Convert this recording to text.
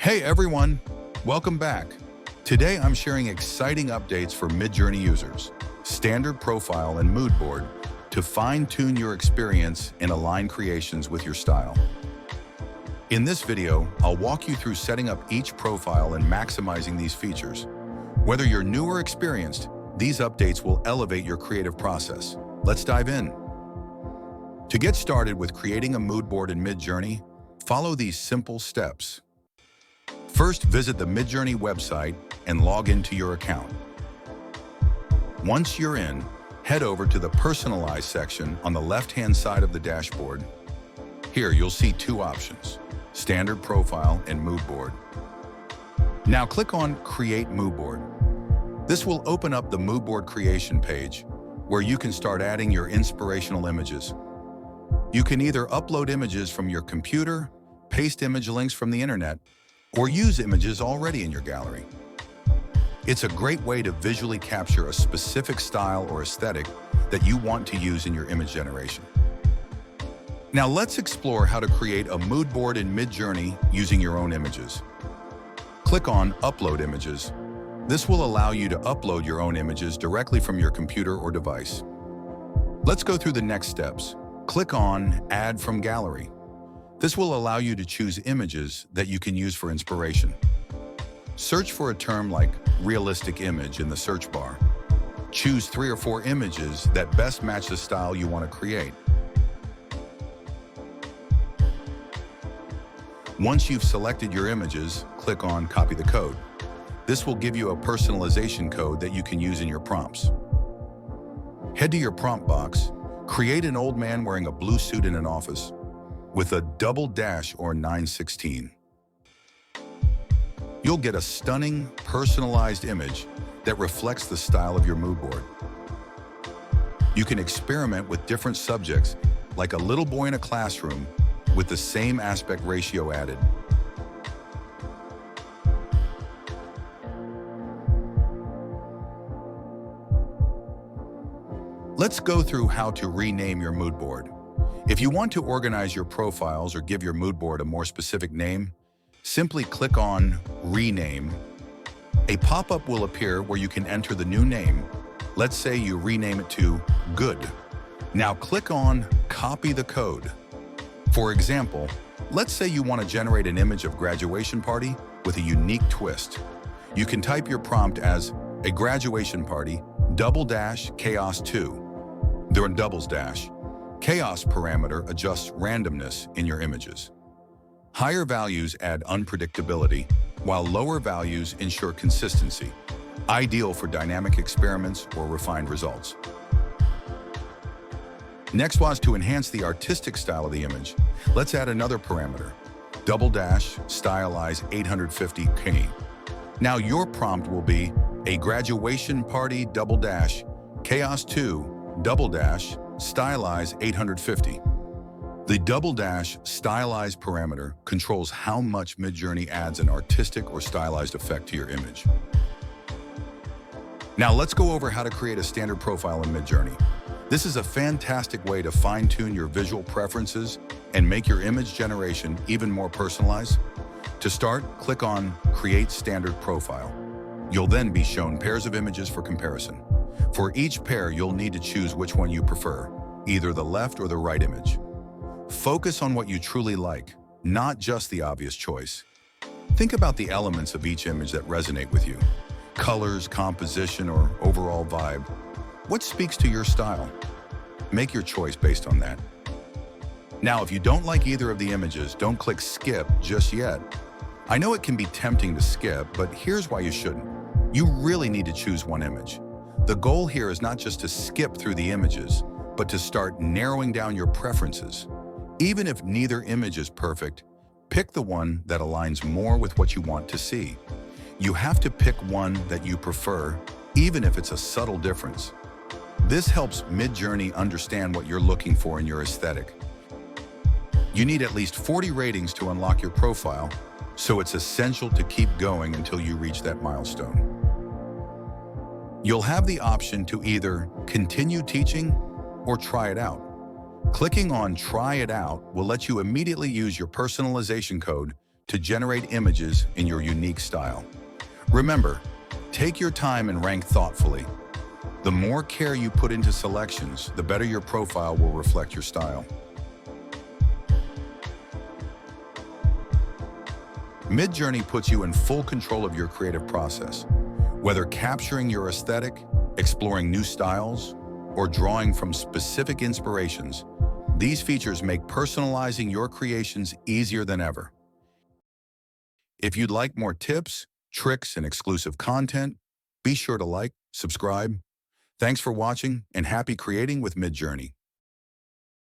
Hey everyone, welcome back. Today I'm sharing exciting updates for Midjourney users, standard profile and mood board to fine-tune your experience and align creations with your style. In this video, I'll walk you through setting up each profile and maximizing these features. Whether you're new or experienced, these updates will elevate your creative process. Let's dive in. To get started with creating a mood board in Midjourney, follow these simple steps. First, visit the Midjourney website and log into your account. Once you're in, head over to the Personalize section on the left-hand side of the dashboard. Here, you'll see two options, Standard Profile and Mood Board. Now click on Create Mood Board. This will open up the Mood Board creation page, where you can start adding your inspirational images. You can either upload images from your computer, paste image links from the internet, or use images already in your gallery. It's a great way to visually capture a specific style or aesthetic that you want to use in your image generation. Now let's explore how to create a mood board in Midjourney using your own images. Click on Upload Images. This will allow you to upload your own images directly from your computer or device. Let's go through the next steps. Click on Add from Gallery. This will allow you to choose images that you can use for inspiration. Search for a term like realistic image in the search bar. Choose 3 or 4 images that best match the style you want to create. Once you've selected your images, click on Copy the Code. This will give you a personalization code that you can use in your prompts. Head to your prompt box, create an old man wearing a blue suit in an office with a double dash or 916. You'll get a stunning, personalized image that reflects the style of your mood board. You can experiment with different subjects, like a little boy in a classroom, with the same aspect ratio added. Let's go through how to rename your mood board. If you want to organize your profiles or give your mood board a more specific name, simply click on Rename. A pop-up will appear where you can enter the new name. Let's say you rename it to Good. Now click on Copy the Code. For example, let's say you want to generate an image of graduation party with a unique twist. You can type your prompt as a graduation party _chaos 2. During doubles dash, chaos parameter adjusts randomness in your images. Higher values add unpredictability, while lower values ensure consistency, ideal for dynamic experiments or refined results. Next was to enhance the artistic style of the image. Let's add another parameter, stylize 850K. Now your prompt will be a graduation party chaos 2 stylize 850. The stylize parameter controls how much Midjourney adds an artistic or stylized effect to your image. Now let's go over how to create a standard profile in Midjourney. This is a fantastic way to fine-tune your visual preferences and make your image generation even more personalized. To start, click on Create Standard Profile. You'll then be shown pairs of images for comparison. For each pair, you'll need to choose which one you prefer, either the left or the right image. Focus on what you truly like, not just the obvious choice. Think about the elements of each image that resonate with you. Colors, composition, or overall vibe. What speaks to your style? Make your choice based on that. Now, if you don't like either of the images, don't click Skip just yet. I know it can be tempting to skip, but here's why you shouldn't. You really need to choose one image. The goal here is not just to skip through the images, but to start narrowing down your preferences. Even if neither image is perfect, pick the one that aligns more with what you want to see. You have to pick one that you prefer, even if it's a subtle difference. This helps Midjourney understand what you're looking for in your aesthetic. You need at least 40 ratings to unlock your profile, so it's essential to keep going until you reach that milestone. You'll have the option to either continue teaching or try it out. Clicking on Try It Out will let you immediately use your personalization code to generate images in your unique style. Remember, take your time and rank thoughtfully. The more care you put into selections, the better your profile will reflect your style. Midjourney puts you in full control of your creative process. Whether capturing your aesthetic, exploring new styles, or drawing from specific inspirations, these features make personalizing your creations easier than ever. If you'd like more tips, tricks, and exclusive content, be sure to like, subscribe. Thanks for watching, and happy creating with Midjourney.